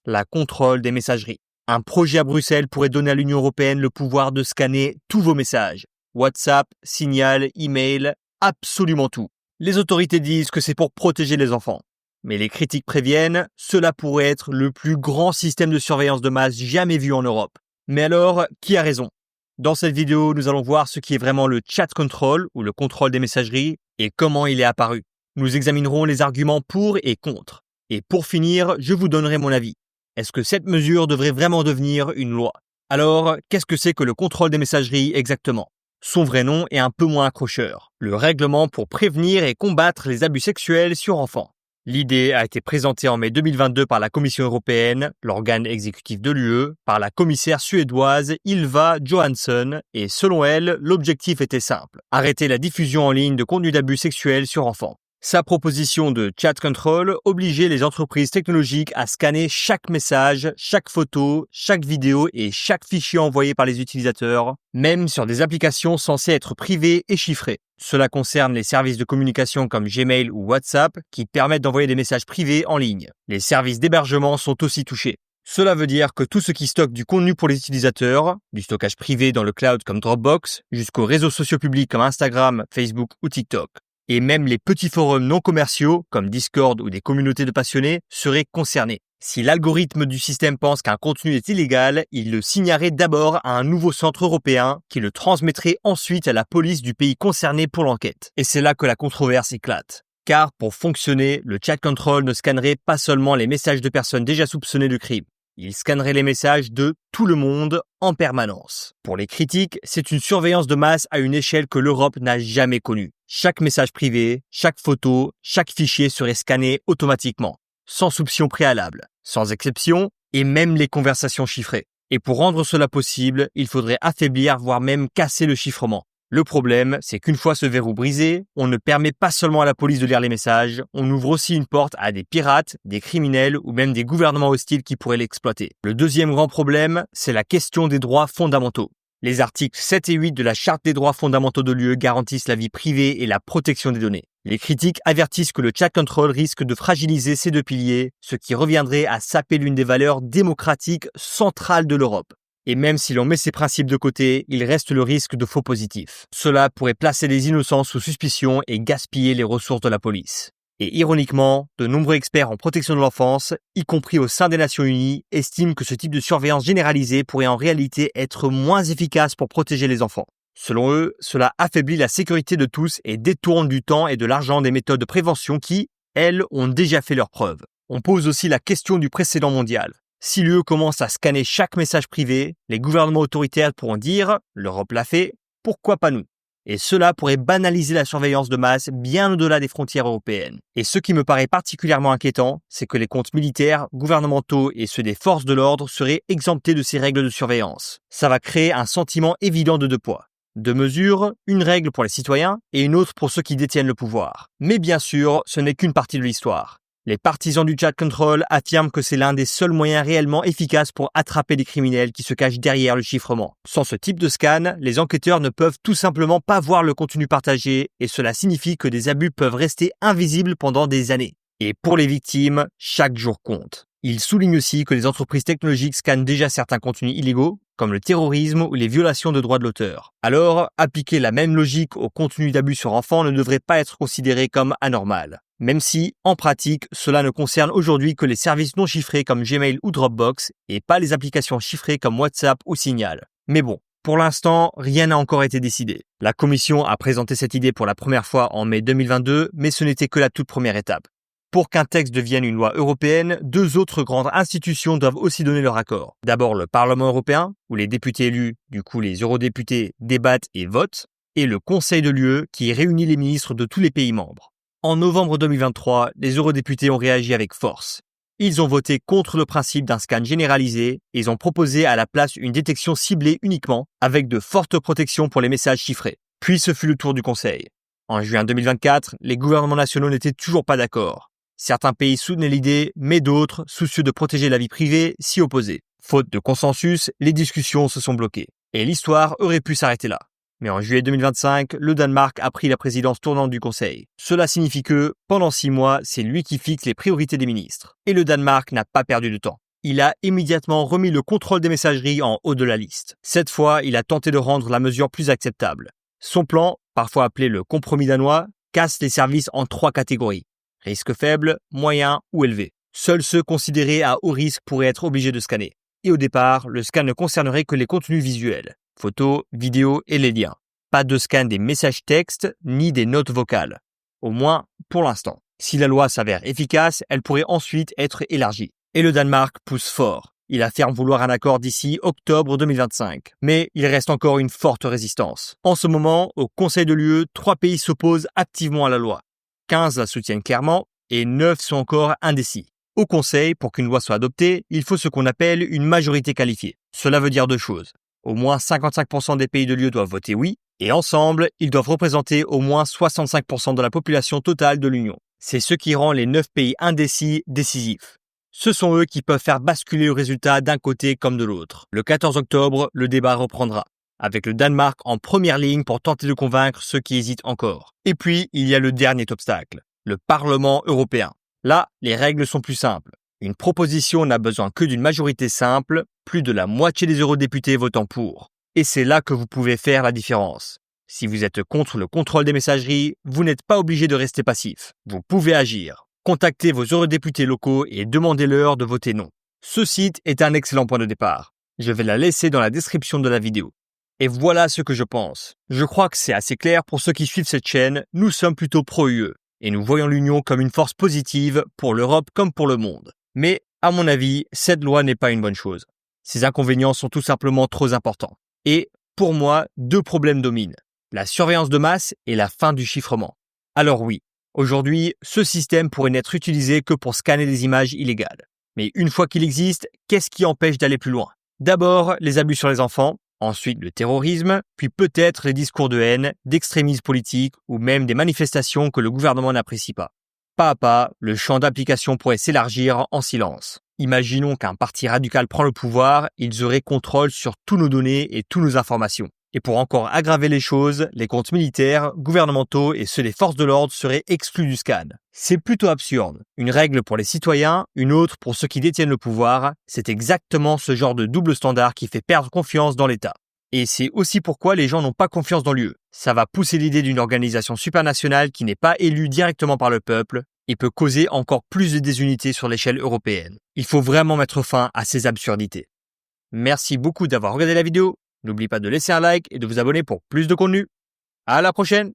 la contrôle des messageries. Un projet à Bruxelles pourrait donner à l'Union européenne le pouvoir de scanner tous vos messages. WhatsApp, Signal, email, absolument tout. Les autorités disent que c'est pour protéger les enfants. Mais les critiques préviennent, cela pourrait être le plus grand système de surveillance de masse jamais vu en Europe. Mais alors, qui a raison ? Dans cette vidéo, nous allons voir ce qui est vraiment le chat control ou le contrôle des messageries et comment il est apparu. Nous examinerons les arguments pour et contre. Et pour finir, je vous donnerai mon avis. Est-ce que cette mesure devrait vraiment devenir une loi ? Alors, qu'est-ce que c'est que le contrôle des messageries exactement ? Son vrai nom est un peu moins accrocheur. Le règlement pour prévenir et combattre les abus sexuels sur enfants. L'idée a été présentée en mai 2022 par la Commission européenne, l'organe exécutif de l'UE, par la commissaire suédoise Ylva Johansson et selon elle, l'objectif était simple, arrêter la diffusion en ligne de contenus d'abus sexuels sur enfants. Sa proposition de chat control obligeait les entreprises technologiques à scanner chaque message, chaque photo, chaque vidéo et chaque fichier envoyé par les utilisateurs, même sur des applications censées être privées et chiffrées. Cela concerne les services de communication comme Gmail ou WhatsApp qui permettent d'envoyer des messages privés en ligne. Les services d'hébergement sont aussi touchés. Cela veut dire que tout ce qui stocke du contenu pour les utilisateurs, du stockage privé dans le cloud comme Dropbox, jusqu'aux réseaux sociaux publics comme Instagram, Facebook ou TikTok. Et même les petits forums non commerciaux, comme Discord ou des communautés de passionnés, seraient concernés. Si l'algorithme du système pense qu'un contenu est illégal, il le signalerait d'abord à un nouveau centre européen qui le transmettrait ensuite à la police du pays concerné pour l'enquête. Et c'est là que la controverse éclate. Car pour fonctionner, le chat control ne scannerait pas seulement les messages de personnes déjà soupçonnées de crime. Il scannerait les messages de tout le monde en permanence. Pour les critiques, c'est une surveillance de masse à une échelle que l'Europe n'a jamais connue. Chaque message privé, chaque photo, chaque fichier serait scanné automatiquement, sans soupçon préalable, sans exception, et même les conversations chiffrées. Et pour rendre cela possible, il faudrait affaiblir, voire même casser le chiffrement. Le problème, c'est qu'une fois ce verrou brisé, on ne permet pas seulement à la police de lire les messages, on ouvre aussi une porte à des pirates, des criminels ou même des gouvernements hostiles qui pourraient l'exploiter. Le deuxième grand problème, c'est la question des droits fondamentaux. Les articles 7 et 8 de la Charte des droits fondamentaux de l'UE garantissent la vie privée et la protection des données. Les critiques avertissent que le chat control risque de fragiliser ces deux piliers, ce qui reviendrait à saper l'une des valeurs démocratiques centrales de l'Europe. Et même si l'on met ces principes de côté, il reste le risque de faux positifs. Cela pourrait placer les innocents sous suspicion et gaspiller les ressources de la police. Et ironiquement, de nombreux experts en protection de l'enfance, y compris au sein des Nations Unies, estiment que ce type de surveillance généralisée pourrait en réalité être moins efficace pour protéger les enfants. Selon eux, cela affaiblit la sécurité de tous et détourne du temps et de l'argent des méthodes de prévention qui, elles, ont déjà fait leurs preuves. On pose aussi la question du précédent mondial. Si l'UE commence à scanner chaque message privé, les gouvernements autoritaires pourront dire « l'Europe l'a fait, pourquoi pas nous ?» Et cela pourrait banaliser la surveillance de masse bien au-delà des frontières européennes. Et ce qui me paraît particulièrement inquiétant, c'est que les comptes militaires, gouvernementaux et ceux des forces de l'ordre seraient exemptés de ces règles de surveillance. Ça va créer un sentiment évident de deux poids. Deux mesures, une règle pour les citoyens et une autre pour ceux qui détiennent le pouvoir. Mais bien sûr, ce n'est qu'une partie de l'histoire. Les partisans du chat control affirment que c'est l'un des seuls moyens réellement efficaces pour attraper les criminels qui se cachent derrière le chiffrement. Sans ce type de scan, les enquêteurs ne peuvent tout simplement pas voir le contenu partagé et cela signifie que des abus peuvent rester invisibles pendant des années. Et pour les victimes, chaque jour compte. Il souligne aussi que les entreprises technologiques scannent déjà certains contenus illégaux, comme le terrorisme ou les violations de droits de l'auteur. Alors, appliquer la même logique au contenu d'abus sur enfants ne devrait pas être considéré comme anormal. Même si, en pratique, cela ne concerne aujourd'hui que les services non chiffrés comme Gmail ou Dropbox et pas les applications chiffrées comme WhatsApp ou Signal. Mais bon, pour l'instant, rien n'a encore été décidé. La Commission a présenté cette idée pour la première fois en mai 2022, mais ce n'était que la toute première étape. Pour qu'un texte devienne une loi européenne, deux autres grandes institutions doivent aussi donner leur accord. D'abord le Parlement européen, où les députés élus, du coup les eurodéputés, débattent et votent, et le Conseil de l'UE, qui réunit les ministres de tous les pays membres. En novembre 2023, les eurodéputés ont réagi avec force. Ils ont voté contre le principe d'un scan généralisé et ils ont proposé à la place une détection ciblée uniquement, avec de fortes protections pour les messages chiffrés. Puis ce fut le tour du Conseil. En juin 2024, les gouvernements nationaux n'étaient toujours pas d'accord. Certains pays soutenaient l'idée, mais d'autres, soucieux de protéger la vie privée, s'y opposaient. Faute de consensus, les discussions se sont bloquées. Et l'histoire aurait pu s'arrêter là. Mais en juillet 2025, le Danemark a pris la présidence tournante du Conseil. Cela signifie que, pendant 6 mois, c'est lui qui fixe les priorités des ministres. Et le Danemark n'a pas perdu de temps. il a immédiatement remis le contrôle des messageries en haut de la liste. Cette fois, il a tenté de rendre la mesure plus acceptable. Son plan, parfois appelé le compromis danois, casse les services en 3 catégories. Risque faible, moyen ou élevé. Seuls ceux considérés à haut risque pourraient être obligés de scanner. Et au départ, le scan ne concernerait que les contenus visuels, photos, vidéos et les liens. Pas de scan des messages textes ni des notes vocales. Au moins pour l'instant. Si la loi s'avère efficace, elle pourrait ensuite être élargie. Et le Danemark pousse fort. Il affirme vouloir un accord d'ici octobre 2025. Mais il reste encore une forte résistance. En ce moment, au Conseil de l'UE, 3 pays s'opposent activement à la loi. 15 la soutiennent clairement et 9 sont encore indécis. Au Conseil, pour qu'une loi soit adoptée, il faut ce qu'on appelle une majorité qualifiée. Cela veut dire 2 choses. Au moins 55% des pays de l'UE doivent voter oui, et ensemble, ils doivent représenter au moins 65% de la population totale de l'Union. C'est ce qui rend les 9 pays indécis décisifs. Ce sont eux qui peuvent faire basculer le résultat d'un côté comme de l'autre. Le 14 octobre, le débat reprendra, avec le Danemark en première ligne pour tenter de convaincre ceux qui hésitent encore. Et puis, il y a le dernier obstacle, le Parlement européen. Là, les règles sont plus simples. Une proposition n'a besoin que d'une majorité simple, plus de la moitié des eurodéputés votant pour. Et c'est là que vous pouvez faire la différence. Si vous êtes contre le contrôle des messageries, vous n'êtes pas obligé de rester passif. Vous pouvez agir. Contactez vos eurodéputés locaux et demandez-leur de voter non. Ce site est un excellent point de départ. Je vais la laisser dans la description de la vidéo. Et voilà ce que je pense. Je crois que c'est assez clair pour ceux qui suivent cette chaîne, nous sommes plutôt pro-UE. Et nous voyons l'Union comme une force positive pour l'Europe comme pour le monde. Mais, à mon avis, cette loi n'est pas une bonne chose. Ses inconvénients sont tout simplement trop importants. Et, pour moi, 2 problèmes dominent. La surveillance de masse et la fin du chiffrement. Alors oui, aujourd'hui, ce système pourrait n'être utilisé que pour scanner des images illégales. Mais une fois qu'il existe, qu'est-ce qui empêche d'aller plus loin? D'abord, les abus sur les enfants, ensuite le terrorisme, puis peut-être les discours de haine, d'extrémisme politique ou même des manifestations que le gouvernement n'apprécie pas. Pas à pas, le champ d'application pourrait s'élargir en silence. Imaginons qu'un parti radical prend le pouvoir, ils auraient contrôle sur tous nos données et toutes nos informations. Et pour encore aggraver les choses, les comptes militaires, gouvernementaux et ceux des forces de l'ordre seraient exclus du scan. C'est plutôt absurde. Une règle pour les citoyens, une autre pour ceux qui détiennent le pouvoir, c'est exactement ce genre de double standard qui fait perdre confiance dans l'État. Et c'est aussi pourquoi les gens n'ont pas confiance dans l'UE. Ça va pousser l'idée d'une organisation supranationale qui n'est pas élue directement par le peuple et peut causer encore plus de désunité sur l'échelle européenne. Il faut vraiment mettre fin à ces absurdités. Merci beaucoup d'avoir regardé la vidéo. N'oubliez pas de laisser un like et de vous abonner pour plus de contenu. À la prochaine!